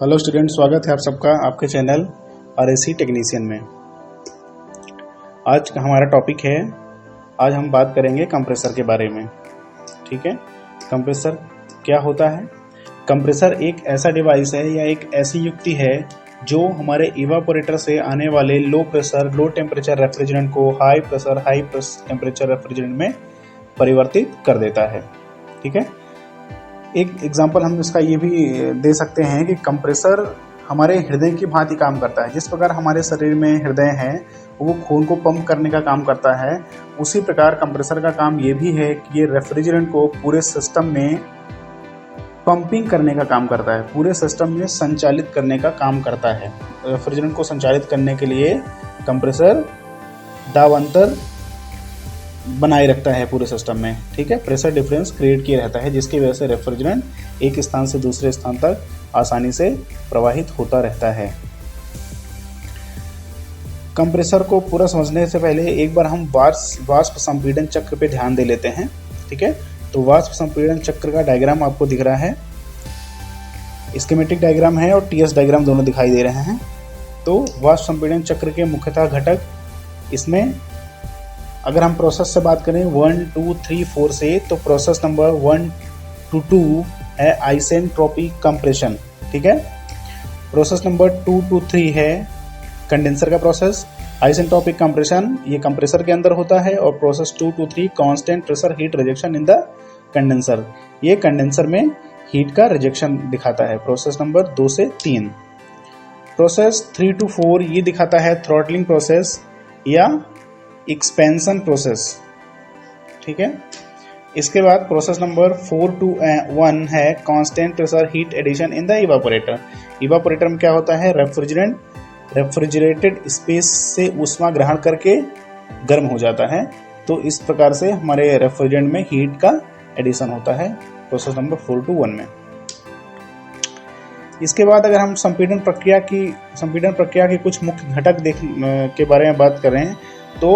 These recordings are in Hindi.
हेलो स्टूडेंट, स्वागत है आप सबका आपके चैनल आरएसी टेक्नीशियन में। आज का हमारा टॉपिक है, आज हम बात करेंगे कंप्रेसर के बारे में। ठीक है, कंप्रेसर क्या होता है? कंप्रेसर एक ऐसा डिवाइस है या एक ऐसी युक्ति है जो हमारे इवापोरेटर से आने वाले low pressure low temperature refrigerant को high pressure high temperature refrigerant में परिवर्तित कर देता है। ठीक है, एक एग्जांपल हम इसका ये भी दे सकते हैं कि कंप्रेसर हमारे हृदय की भांति काम करता है। जिस प्रकार हमारे शरीर में हृदय है वो खून को पंप करने का काम करता है, उसी प्रकार कंप्रेसर का काम ये भी है कि ये रेफ्रिजरेंट को पूरे सिस्टम में पंपिंग करने का काम करता है, पूरे सिस्टम में संचालित करने का काम करता है। रेफ्रिजरेंट को संचालित करने के लिए कंप्रेसर दाब अंतर बनाए रखता है पूरे सिस्टम में। ठीक है, प्रेशर डिफरेंस क्रिएट किया रहता है जिसकी वजह से रेफ्रिजरेंट एक स्थान से दूसरे स्थान तक आसानी से प्रवाहित होता रहता है। कंप्रेसर को पूरा समझने से पहले एक बार हम वाष्प संपीड़न चक्र पे ध्यान दे लेते हैं। ठीक है, तो वाष्प संपीड़न चक्र का डायग्राम आपको दिख रहा है, स्कीमेटिक डायग्राम है और टीएस डायग्राम दोनों दिखाई दे रहे हैं। तो वाष्प संपीड़न चक्र के मुख्यतः घटक इसमें अगर हम प्रोसेस से बात करें 1, 2, 3, 4 से, तो प्रोसेस नंबर 1 to 2 है आइसेंट्रोपिक कंप्रेशन। ठीक है, प्रोसेस नंबर 2 to 3 है कंडेंसर का प्रोसेस। आइसेंट्रोपिक कंप्रेशन ये कंप्रेसर के अंदर होता है और process 2 to 3 constant pressure heat rejection in the condenser, ये कंडेंसर में हीट का रिजेक्शन दिखाता है। प्रोसेस नंबर 2 से 3। प्रोसेस 3 to 4 ये दिखाता है थ्रॉटलिंग प्रोसेस या एक्सपेंशन प्रोसेस। ठीक है, इसके बाद प्रोसेस नंबर 4 to 1 है constant pressure heat addition in the evaporator. Evaporator में क्या होता है, रेफ्रिजरेटेड स्पेस से ऊष्मा ग्रहण करके गर्म हो जाता है। तो इस प्रकार से हमारे रेफ्रिजरेंट में हीट का एडिशन होता है प्रोसेस नंबर 4 to 1 में। इसके बाद अगर हम संपीड़न प्रक्रिया के कुछ मुख्य घटक के बारे में बात करें तो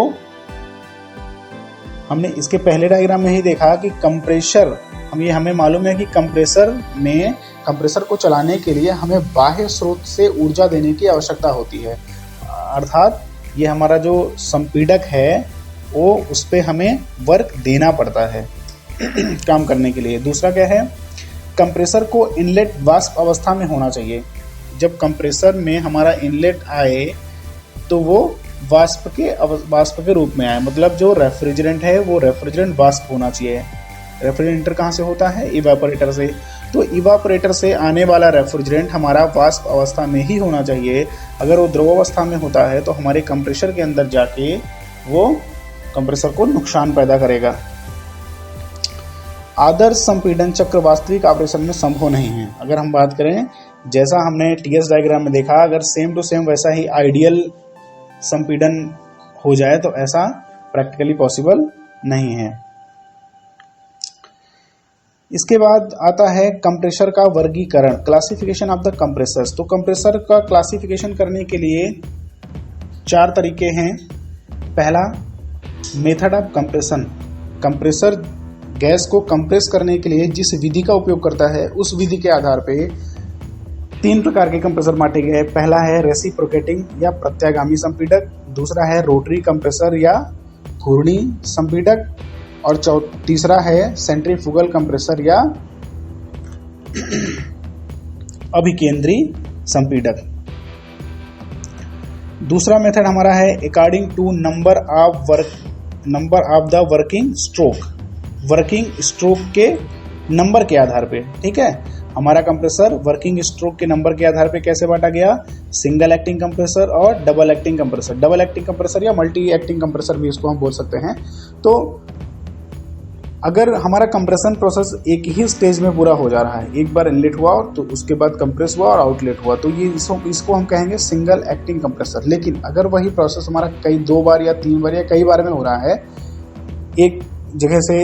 हमने इसके पहले डायग्राम में ही देखा कि हमें मालूम है कि कंप्रेसर को चलाने के लिए हमें बाह्य स्रोत से ऊर्जा देने की आवश्यकता होती है। अर्थात ये हमारा जो संपीड़क है वो उस पर हमें वर्क देना पड़ता है काम करने के लिए। दूसरा क्या है, कंप्रेसर को इनलेट वाष्प अवस्था में होना चाहिए। जब कंप्रेसर में हमारा इनलेट आए तो वो वाष्प के रूप में आए, मतलब जो रेफ्रिजरेंट है वो रेफ्रिजरेंट वाष्प होना चाहिए। रेफ्रिजरेटर कहाँ से होता है, इवापोरेटर से। तो इवापोरेटर से आने वाला रेफ्रिजरेंट हमारा वाष्प अवस्था में ही होना चाहिए। अगर वो द्रव अवस्था में होता है तो हमारे कंप्रेसर के अंदर जाके वो कंप्रेसर को नुकसान पैदा करेगा। आदर्श संपीड़न चक्र वास्तविक ऑपरेशन में संभव नहीं है। अगर हम बात करें जैसा हमने टीएस डायग्राम में देखा, अगर सेम टू सेम वैसा ही आइडियल संपीड़न हो जाए तो ऐसा प्रैक्टिकली पॉसिबल नहीं है। इसके बाद आता है कंप्रेसर का वर्गीकरण, क्लासिफिकेशन ऑफ द कंप्रेसर्स। तो कंप्रेसर का क्लासिफिकेशन करने के लिए 4 तरीके हैं। पहला, method of compression. Compressor gas को कंप्रेस करने के लिए जिस विधि का उपयोग करता है उस विधि के आधार पे 3 प्रकार के कंप्रेसर बांटे गए। पहला है रेसिप्रोकेटिंग या प्रत्यागामी संपीड़क, दूसरा है रोटरी कंप्रेसर या घूर्णी संपीड़क, और तीसरा है सेंट्रीफ्यूगल कंप्रेसर या अभिकेंद्री संपीड़क। दूसरा मेथड हमारा है according to number of the working stroke के नंबर के आधार पे। ठीक है, हमारा कंप्रेसर वर्किंग स्ट्रोक के नंबर के आधार पे कैसे बांटा गया, सिंगल एक्टिंग कंप्रेसर और double acting compressor. Double acting compressor या मल्टी एक्टिंग कंप्रेसर भी इसको हम बोल सकते हैं। तो अगर हमारा कंप्रेशन प्रोसेस एक ही स्टेज में पूरा हो जा रहा है, एक बार इनलेट हुआ और तो उसके बाद कंप्रेस हुआ और आउटलेट हुआ, तो ये इसको हम कहेंगे सिंगल एक्टिंग कंप्रेसर। लेकिन अगर वही प्रोसेस हमारा 2 बार या 3 बार या कई बार में हो रहा है, एक जगह से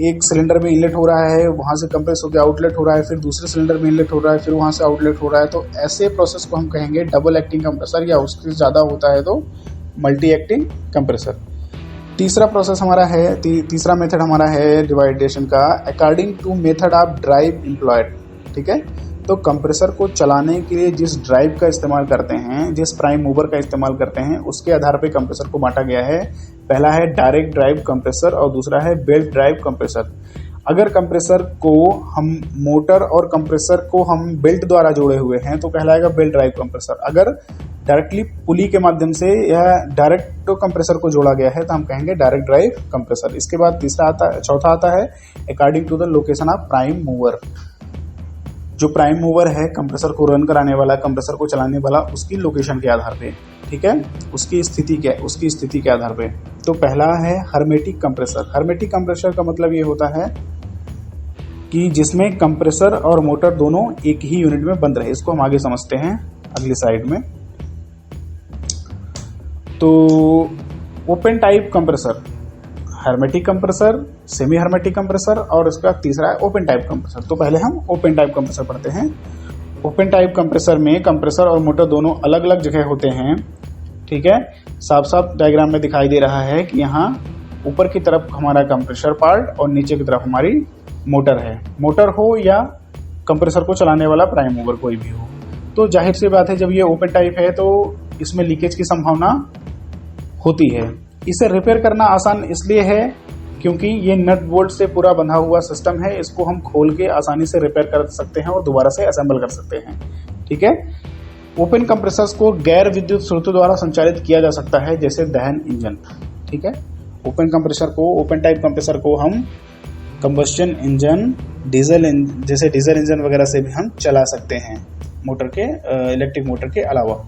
एक सिलेंडर में इनलेट हो रहा है, वहाँ से कंप्रेस होकर आउटलेट हो रहा है, फिर दूसरे सिलेंडर में इनलेट हो रहा है, फिर वहाँ से आउटलेट हो रहा है, तो ऐसे प्रोसेस को हम कहेंगे डबल एक्टिंग कंप्रेसर, या उससे ज़्यादा होता है तो मल्टी एक्टिंग कंप्रेसर। तीसरा प्रोसेस हमारा है, तीसरा मेथड हमारा है डिवाइडेशन का, according to method of drive employed. ठीक है, तो कंप्रेसर को चलाने के लिए जिस ड्राइव का इस्तेमाल करते हैं, जिस प्राइम मूवर का इस्तेमाल करते हैं, उसके आधार पे कंप्रेसर को बांटा गया है। पहला है डायरेक्ट ड्राइव कंप्रेसर और दूसरा है बेल्ट ड्राइव कंप्रेसर। अगर कंप्रेसर को हम मोटर और कंप्रेसर को हम बेल्ट द्वारा जोड़े हुए हैं तो कहलाएगा बेल्ट ड्राइव कंप्रेसर। अगर डायरेक्टली पुली के माध्यम से या डायरेक्ट कंप्रेसर को जोड़ा गया है तो हम कहेंगे डायरेक्ट ड्राइव कंप्रेसर। इसके बाद चौथा आता है according to the location of prime mover. जो प्राइम मूवर है कंप्रेसर को रन कराने वाला, कंप्रेसर को चलाने वाला, उसकी लोकेशन के आधार पे, ठीक है, उसकी स्थिति के आधार पे। तो पहला है हर्मेटिक कंप्रेसर। हर्मेटिक कंप्रेसर का मतलब ये होता है कि जिसमें कंप्रेसर और मोटर दोनों एक ही यूनिट में बंद रहे। इसको हम आगे समझते हैं अगली साइड में। तो open type compressor, hermetic compressor, semi hermetic compressor और इसका तीसरा है ओपन टाइप कंप्रेसर। तो पहले हम ओपन टाइप कंप्रेसर पढ़ते हैं। ओपन टाइप कंप्रेसर में कंप्रेसर और मोटर दोनों अलग अलग जगह होते हैं, ठीक है। साफ साफ डायग्राम में दिखाई दे रहा है कि यहाँ ऊपर की तरफ हमारा कंप्रेसर पार्ट और नीचे की तरफ हमारी मोटर है। मोटर हो या कंप्रेसर को चलाने वाला प्राइम मूवर कोई भी हो। तो जाहिर सी बात है जब ये ओपन टाइप है तो इसमें लीकेज की संभावना होती है। इसे रिपेयर करना आसान इसलिए है क्योंकि ये नट बोल्ट से पूरा बंधा हुआ सिस्टम है। इसको हम खोल के आसानी से रिपेयर कर सकते हैं और दोबारा से असेंबल कर सकते हैं, ठीक है। ओपन कंप्रेसर्स को गैर विद्युत स्रोतों द्वारा संचालित किया जा सकता है, जैसे दहन इंजन, ठीक है। ओपन कंप्रेसर को, ओपन टाइप कंप्रेसर को हम कंबस्टन इंजन, जैसे डीजल इंजन वगैरह से भी हम चला सकते हैं, मोटर के, इलेक्ट्रिक मोटर के अलावा।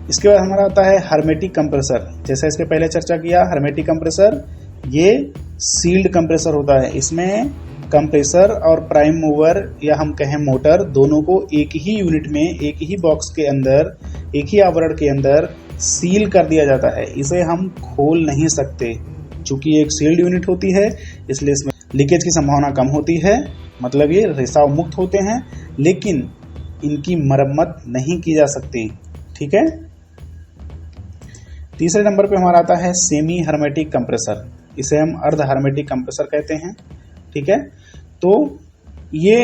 इसके बाद हमारा आता है हर्मेटिक कंप्रेसर। जैसा इसके पहले चर्चा किया, हर्मेटिक कंप्रेसर ये सील्ड कंप्रेसर होता है। इसमें कंप्रेसर और प्राइम मूवर या हम कहें मोटर दोनों को एक ही यूनिट में, एक ही बॉक्स के अंदर, एक ही आवरण के अंदर सील कर दिया जाता है। इसे हम खोल नहीं सकते। चूंकि एक सील्ड यूनिट होती है इसलिए इसमें लीकेज की संभावना कम होती है, मतलब ये रिसाव मुक्त होते हैं, लेकिन इनकी मरम्मत नहीं की जा सकती, ठीक है। तीसरे नंबर पे हमारा आता है सेमी हर्मेटिक कंप्रेसर। इसे हम अर्ध हर्मेटिक कंप्रेसर कहते हैं, ठीक है। तो ये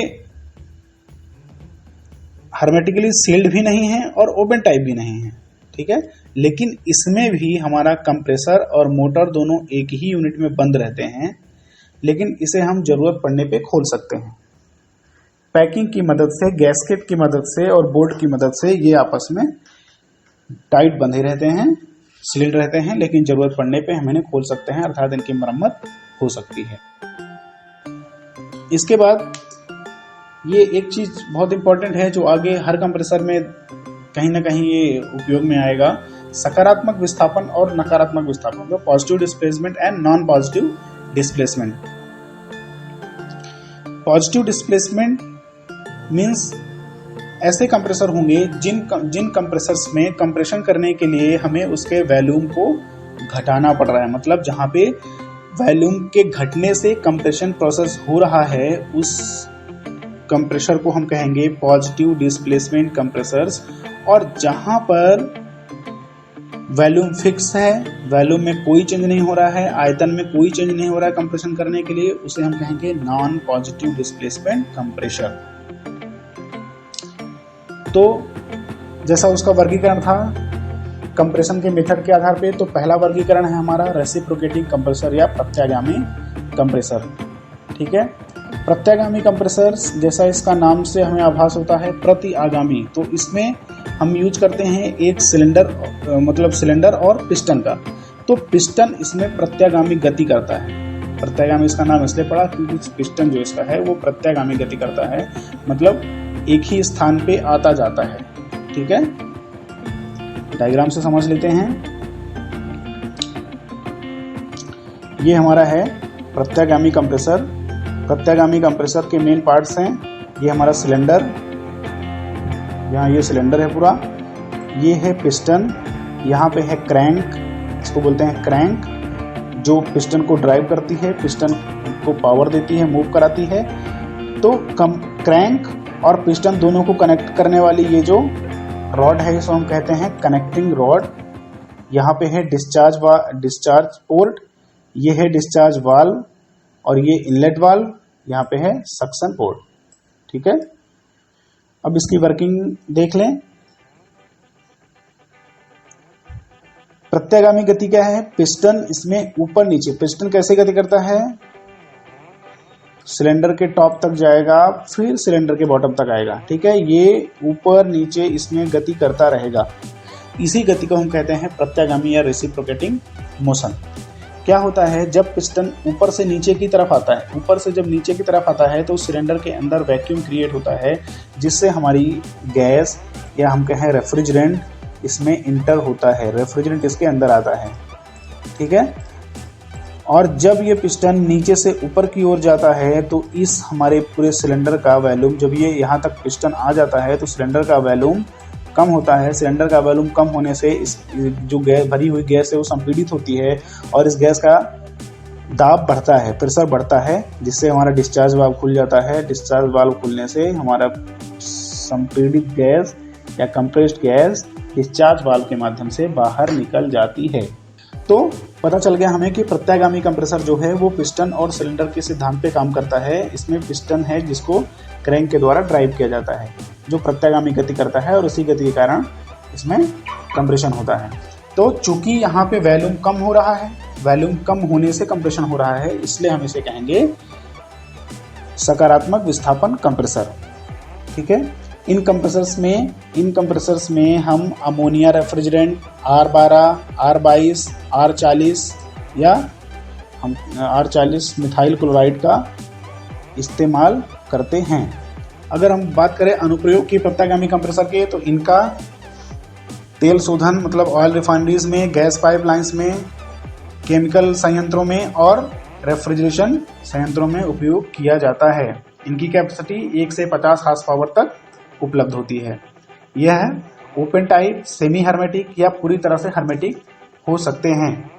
हर्मेटिकली सील्ड भी नहीं है और ओपन टाइप भी नहीं है, ठीक है। लेकिन इसमें भी हमारा कंप्रेसर और मोटर दोनों एक ही यूनिट में बंद रहते हैं, लेकिन इसे हम जरूरत पड़ने पे खोल सकते हैं। पैकिंग की मदद से, गैस्केट की मदद से और बोल्ट की मदद से ये आपस में टाइट बंधे रहते हैं, सील्ड रहते हैं, लेकिन जरूरत पड़ने पे हम इन्हें खोल सकते हैं, अर्थात इनकी मरम्मत हो सकती है। इसके बाद ये एक चीज बहुत इंपॉर्टेंट है जो आगे हर कंप्रेसर में कहीं ना कहीं ये उपयोग में आएगा, सकारात्मक विस्थापन और नकारात्मक विस्थापन, positive displacement and non positive displacement. Positive displacement means ऐसे कंप्रेसर होंगे जिन कंप्रेसर्स में कंप्रेशन करने के लिए हमें उसके वॉल्यूम को घटाना पड़ रहा है, मतलब जहां पे वॉल्यूम के घटने से कंप्रेशन प्रोसेस हो रहा है उस कंप्रेसर को हम कहेंगे पॉजिटिव डिस्प्लेसमेंट कंप्रेसर्स। और जहां पर वॉल्यूम फिक्स है, वॉल्यूम में कोई चेंज नहीं हो रहा है, आयतन में कोई चेंज नहीं हो रहा है कंप्रेशन करने के लिए, उसे हम कहेंगे नॉन पॉजिटिव डिस्प्लेसमेंट कंप्रेसर। तो जैसा उसका वर्गीकरण था कंप्रेशन के मेथड के आधार पे, तो पहला वर्गीकरण है हमारा रेसिप्रोकेटिंग कंप्रेसर या प्रत्यागामी कंप्रेसर, ठीक है। प्रत्यागामी कंप्रेसर जैसा इसका नाम से हमें आभास होता है प्रति आगामी, तो इसमें हम यूज करते हैं एक सिलेंडर, मतलब सिलेंडर और पिस्टन का। तो पिस्टन इसमें प्रत्यागामी गति करता है। प्रत्यागामी इसका नाम इसलिए पड़ा क्योंकि पिस्टन जो इसका है वो प्रत्यागामी गति करता है, मतलब एक ही स्थान पे आता जाता है, ठीक है। डायग्राम से समझ लेते हैं। ये हमारा है प्रत्यागामी कंप्रेसर। प्रत्यागामी कंप्रेसर के मेन पार्ट्स हैं, ये हमारा सिलेंडर, यहाँ ये सिलेंडर है पूरा, ये है पिस्टन, यहाँ पे है क्रैंक, इसको बोलते हैं क्रैंक, जो पिस्टन को ड्राइव करती है, पिस्टन को पावर देती है, मूव कराती है। तो क्रैंक और पिस्टन दोनों को कनेक्ट करने वाली ये जो रॉड है इसको हम कहते हैं कनेक्टिंग रॉड। यहाँ पे है डिस्चार्ज पोर्ट, ये है डिस्चार्ज वाल्व और ये इनलेट वाल्व, यहाँ पे है सक्शन पोर्ट, ठीक है। अब इसकी वर्किंग देख लें। प्रत्यागामी गति क्या है? पिस्टन इसमें ऊपर नीचे, पिस्टन कैसे गति करता है? सिलेंडर के टॉप तक जाएगा, फिर सिलेंडर के बॉटम तक आएगा, ठीक है। ये ऊपर नीचे इसमें गति करता रहेगा। इसी गति को हम कहते हैं प्रत्यागामी या रेसिप्रोकेटिंग मोशन। क्या होता है, जब पिस्टन ऊपर से नीचे की तरफ आता है, ऊपर से जब नीचे की तरफ आता है तो सिलेंडर के अंदर वैक्यूम क्रिएट होता है, जिससे हमारी गैस या हम कहें रेफ्रिजरेंट इसमें इंटर होता है, रेफ्रिजरेंट इसके अंदर आता है, ठीक है। और जब ये पिस्टन नीचे से ऊपर की ओर जाता है तो इस हमारे पूरे सिलेंडर का वॉल्यूम, जब ये यहाँ तक पिस्टन आ जाता है तो सिलेंडर का वॉल्यूम कम होता है। सिलेंडर का वॉल्यूम कम होने से इस जो गैस, भरी हुई गैस है, वो संपीड़ित होती है और इस गैस का दाब बढ़ता है, प्रेशर बढ़ता है, जिससे हमारा डिस्चार्ज वाल्व खुल जाता है। डिस्चार्ज वाल्व खुलने से हमारा संपीड़ित गैस या कंप्रेस्ड गैस डिस्चार्ज वाल्व के माध्यम से बाहर निकल जाती है। तो पता चल गया हमें कि प्रत्यागामी कंप्रेसर जो है वो पिस्टन और सिलेंडर के सिद्धांत पे काम करता है। इसमें पिस्टन है जिसको क्रैंक के द्वारा ड्राइव किया जाता है, जो प्रत्यागामी गति करता है और उसी गति के कारण इसमें कंप्रेशन होता है। तो चूंकि यहाँ पे वॉल्यूम कम हो रहा है, वॉल्यूम कम होने से कंप्रेशन हो रहा है, इसलिए हम इसे कहेंगे सकारात्मक विस्थापन कंप्रेसर, ठीक है। इन कंप्रेसर्स में हम ammonia refrigerant R12, R22, R40 या हम R40 मिथाइल क्लोराइड का इस्तेमाल करते हैं। अगर हम बात करें अनुप्रयोग की प्रत्यागामी कंप्रेसर के, तो इनका तेल शोधन मतलब ऑयल रिफाइनरीज में, गैस पाइपलाइंस में, केमिकल संयंत्रों में और रेफ्रिजरेशन संयंत्रों में उपयोग किया जाता है। इनकी कैपेसिटी 1 से 50 हार्स पावर तक उपलब्ध होती है। यह ओपन टाइप, सेमी हर्मेटिक या पूरी तरह से हर्मेटिक हो सकते हैं।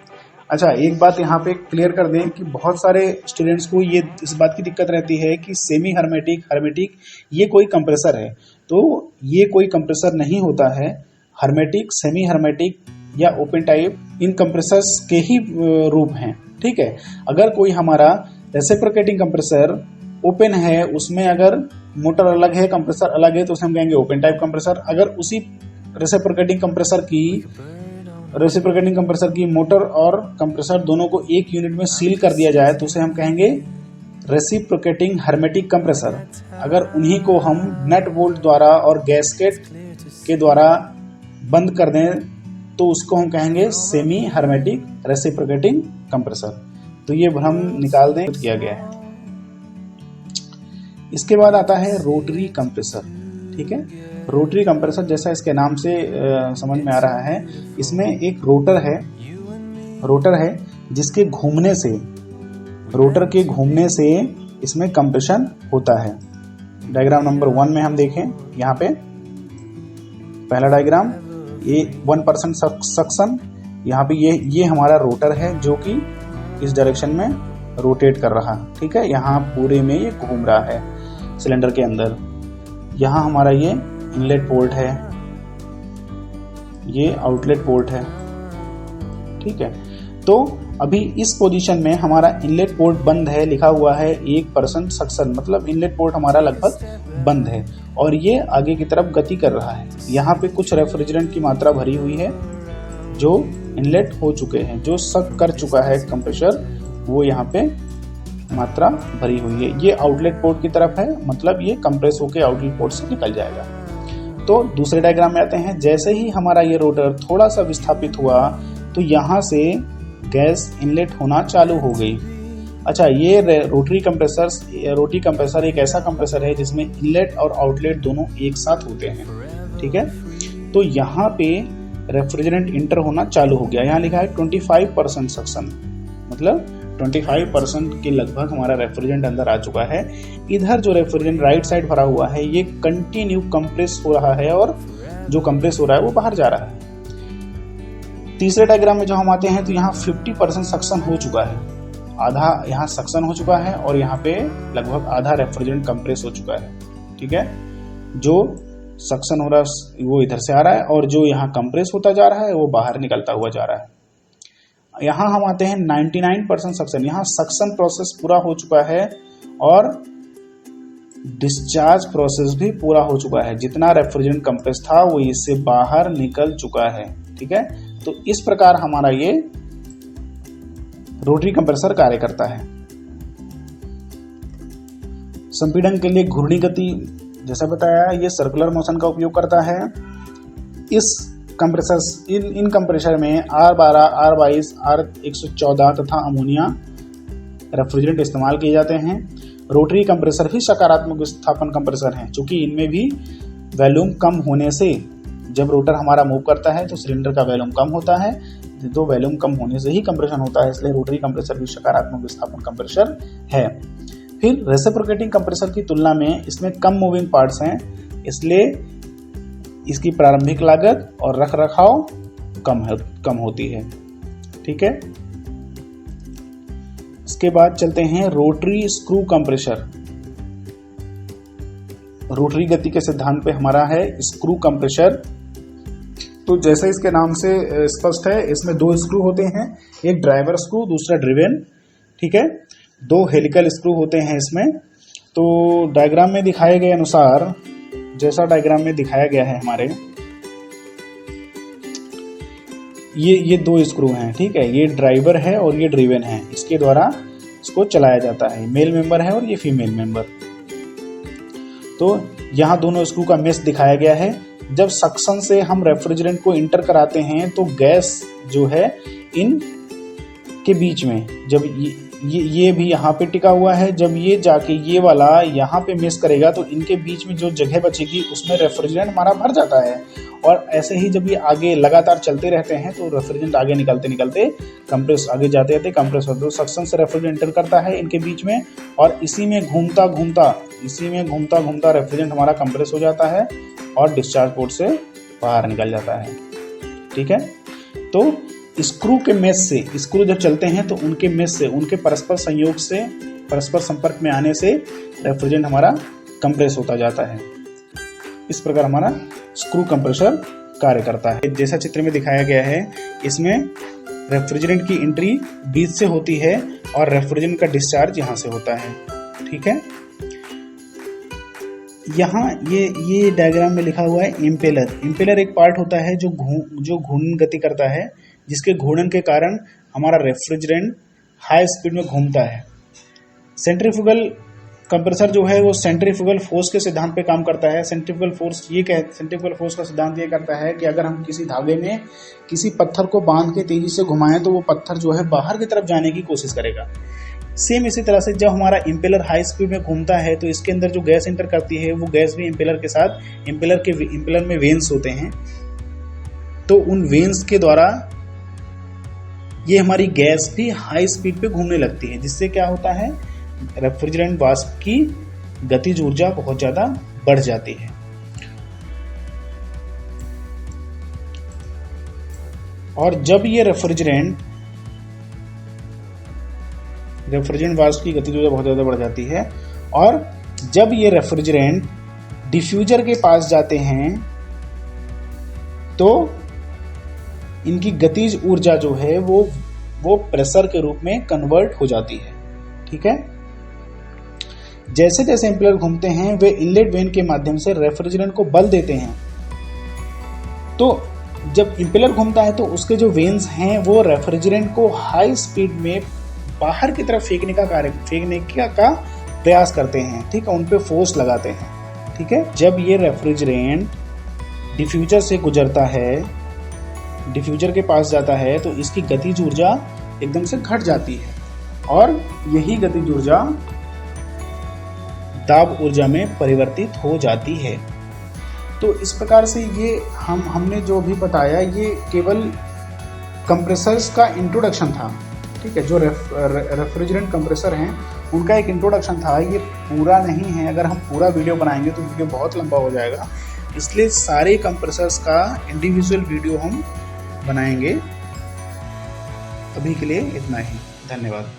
अच्छा, एक बात यहाँ पे क्लियर कर दें कि बहुत सारे स्टूडेंट्स को ये इस बात की दिक्कत रहती है कि सेमी हर्मेटिक, हर्मेटिक ये कोई कंप्रेसर है, तो ये कोई कंप्रेसर नहीं होता है। हर्मेटिक, सेमी हर्मेटिक या ओपन टाइप इन कंप्रेसर्स के ही रूप हैं, ठीक है। अगर कोई हमारा रेसिप्रोकेटिंग कंप्रेसर ओपन है, उसमें अगर मोटर अलग है, कंप्रेसर अलग है, तो उसे हम कहेंगे ओपन टाइप कंप्रेसर। अगर उसी रेसिप्रोकेटिंग कंप्रेसर की मोटर और कंप्रेसर दोनों को एक यूनिट में सील कर दिया जाए तो उसे हम कहेंगे रेसिप्रोकेटिंग हर्मेटिक कंप्रेसर। अगर उन्हीं को हम नट बोल्ट द्वारा और गैस्केट के द्वारा बंद कर दें तो उसको हम कहेंगे सेमी हर्मेटिक रेसिप्रोकेटिंग कंप्रेसर। तो ये भ्रम निकाल दें, किया गया है। इसके बाद आता है रोटरी कंप्रेसर, ठीक है। रोटरी कंप्रेसर जैसा इसके नाम से समझ में आ रहा है, इसमें एक रोटर है जिसके घूमने से, रोटर के घूमने से इसमें कंप्रेशन होता है। डायग्राम नंबर 1 में हम देखें, यहाँ पे पहला डायग्राम, ये 1% सक्शन, यहाँ पे ये हमारा रोटर है जो कि इस डायरेक्शन में रोटेट कर रहा, ठीक है। यहाँ पूरे में ये घूम रहा है सिलेंडर के अंदर। यहाँ हमारा ये इनलेट पोर्ट है, ये आउटलेट पोर्ट है, ठीक है। तो अभी इस पोजीशन में हमारा इनलेट पोर्ट बंद है, लिखा हुआ है 1% सक्शन, मतलब इनलेट पोर्ट हमारा लगभग बंद है और ये आगे की तरफ गति कर रहा है। यहाँ पे कुछ रेफ्रिजरेंट की मात्रा भरी हुई है जो इनलेट हो चुके हैं, जो सक कर चुका है कंप्रेसर, वो यहाँ पे मात्रा भरी हुई है। ये आउटलेट पोर्ट की तरफ है, मतलब ये कंप्रेस होकर आउटलेट पोर्ट से निकल जाएगा। तो दूसरे डायग्राम में आते हैं। जैसे ही हमारा ये रोटर थोड़ा सा विस्थापित हुआ तो यहाँ से गैस इनलेट होना चालू हो गई। अच्छा, ये रोटरी कंप्रेसर एक ऐसा कंप्रेसर है जिसमें इनलेट और आउटलेट दोनों एक साथ होते हैं, ठीक है। तो यहाँ पे रेफ्रिजरेंट इंटर होना चालू हो गया। यहाँ लिखा है 25% सक्शन, मतलब 25% के लगभग हमारा रेफ्रिजरेंट अंदर आ चुका है। इधर जो रेफ्रिजरेंट राइट साइड भरा हुआ है ये कंटिन्यू कंप्रेस हो रहा है और जो कंप्रेस हो रहा है वो बाहर जा रहा है। तीसरे डायग्राम में जो हम आते हैं तो यहाँ 50% सक्शन हो चुका है, आधा यहाँ सक्शन हो चुका है और यहाँ पे लगभग आधा रेफ्रिजरेंट कंप्रेस हो चुका है, ठीक है। जो सक्शन हो रहा है वो इधर से आ रहा है और जो यहाँ कंप्रेस होता जा रहा है वो बाहर निकलता हुआ जा रहा है। यहाँ हम आते हैं 99% सक्शन। यहाँ सक्शन प्रोसेस पूरा हो चुका है और डिस्चार्ज प्रोसेस भी पूरा हो चुका है, जितना रेफ्रिजरेंट कंप्रेस था वो इससे बाहर निकल चुका है। ठीक है, तो इस प्रकार हमारा ये रोटरी कंप्रेसर कार्य करता है। संपीड़न के लिए घूर्णी गति, जैसा बताया, ये सर्कुलर मोशन का उपयोग करता है। इस कंप्रेसर इन कंप्रेसर में R12, R22, R114 तथा अमोनिया रेफ्रिजरेंट इस्तेमाल किए जाते हैं। रोटरी कंप्रेसर भी सकारात्मक विस्थापन कंप्रेसर हैं, क्योंकि इनमें भी वॉल्यूम कम होने से जब रोटर हमारा मूव करता है तो सिलेंडर का वॉल्यूम कम होता है, तो वॉल्यूम कम होने से ही कंप्रेशन होता है, इसलिए रोटरी कंप्रेसर भी सकारात्मक विस्थापन कंप्रेसर है। फिर रेसिप्रोकेटिंग कंप्रेसर की तुलना में इसमें कम मूविंग पार्ट्स हैं, इसलिए इसकी प्रारंभिक लागत और रखरखाव कम होती है। ठीक है, इसके बाद चलते हैं रोटरी स्क्रू कंप्रेसर। रोटरी गति के सिद्धांत पे हमारा है स्क्रू कंप्रेसर। तो जैसे इसके नाम से स्पष्ट है, इसमें 2 स्क्रू होते हैं, एक ड्राइवर स्क्रू, दूसरा ड्रिवेन। ठीक है, 2 हेलिकल स्क्रू होते हैं इसमें। तो डायग्राम में दिखाए गए अनुसार, जैसा डायग्राम में दिखाया गया है हमारे, ये 2 स्क्रू हैं। ठीक है, ये ड्राइवर है और ये ड्रिवेन है, इसके द्वारा इसको चलाया जाता है। मेल मेंबर है और ये फीमेल मेंबर। तो यहाँ दोनों स्क्रू का मेश दिखाया गया है। जब सक्शन से हम रेफ्रिजरेंट को इंटर कराते हैं तो गैस जो है इन के बीच में, जब ये भी यहाँ पे टिका हुआ है, जब ये जाके ये वाला यहाँ पे मिस करेगा तो इनके बीच में जो जगह बचेगी उसमें रेफ्रिजरेंट हमारा भर जाता है। और ऐसे ही जब ये आगे लगातार चलते रहते हैं तो रेफ्रिजरेंट आगे निकलते कंप्रेस आगे जाते रहते कंप्रेस होते, तो सक्शन से रेफ्रिजरेंट एंटर करता है इनके बीच में, और इसी में घूमता घूमता रेफ्रिजरेंट हमारा कंप्रेस हो जाता है और डिस्चार्ज पोर्ट से बाहर निकल जाता है। ठीक है, तो स्क्रू के मेश से, स्क्रू जब चलते हैं तो उनके मेश से, उनके परस्पर संयोग से, परस्पर संपर्क में आने से रेफ्रिजरेंट हमारा कंप्रेस होता जाता है। इस प्रकार हमारा स्क्रू कंप्रेसर कार्य करता है। जैसा चित्र में दिखाया गया है, इसमें रेफ्रिजरेंट की एंट्री बीच से होती है और रेफ्रिजरेंट का डिस्चार्ज यहाँ से होता है। ठीक है, यहाँ ये डायग्राम में लिखा हुआ है इम्पेलर। इम्पेलर एक पार्ट होता है जो घूर्णन गति करता है, जिसके घूर्णन के कारण हमारा रेफ्रिजरेंट हाई स्पीड में घूमता है। सेंट्रीफ्यूगल कंप्रेसर जो है वो सेंट्रीफ्यूगल फोर्स के सिद्धांत पे काम करता है। सेंट्रीफ्यूगल फोर्स का सिद्धांत ये करता है कि अगर हम किसी धागे में किसी पत्थर को बांध के तेजी से घुमाएं तो वो पत्थर जो है बाहर की तरफ जाने की कोशिश करेगा। सेम इसी तरह से जब हमारा इम्पेलर हाई स्पीड में घूमता है तो इसके अंदर जो गैस एंटर करती है वो गैस भी इम्पेलर के साथ, इम्पेलर में वेन्स होते हैं, तो उन वेन्स के द्वारा ये हमारी गैस भी हाई स्पीड पे घूमने लगती है, जिससे क्या होता है, रेफ्रिजरेंट वाष्प की गतिज ऊर्जा बहुत ज्यादा बढ़ जाती है। और जब ये रेफ्रिजरेंट वाष्प की गतिज ऊर्जा बहुत ज्यादा बढ़ जाती है और जब ये रेफ्रिजरेंट डिफ्यूजर के पास जाते हैं तो इनकी गतिज ऊर्जा जो है वो प्रेशर के रूप में कन्वर्ट हो जाती है। ठीक है, जैसे जैसे इम्पेलर घूमते हैं वे इनलेट वेन के माध्यम से रेफ्रिजरेंट को बल देते हैं। तो जब इम्पेलर घूमता है तो उसके जो वेन्स हैं वो रेफ्रिजरेंट को हाई स्पीड में बाहर की तरफ फेंकने का प्रयास करते हैं। ठीक है, उन पे फोर्स लगाते हैं। ठीक है, जब ये रेफ्रिजरेंट डिफ्यूजर से गुजरता है, डिफ्यूजर के पास जाता है तो इसकी गतिज ऊर्जा एकदम से घट जाती है और यही गतिज ऊर्जा दाब ऊर्जा में परिवर्तित हो जाती है। तो इस प्रकार से ये हमने जो भी बताया ये केवल कंप्रेसर्स का इंट्रोडक्शन था। ठीक है, जो रेफ्रिजरेंट कंप्रेसर हैं उनका एक इंट्रोडक्शन था, ये पूरा नहीं है। अगर हम पूरा वीडियो बनाएंगे तो वीडियो बहुत लंबा हो जाएगा, इसलिए सारे कंप्रेसर्स का इंडिविजुअल वीडियो हम बनाएंगे। अभी के लिए इतना ही, धन्यवाद।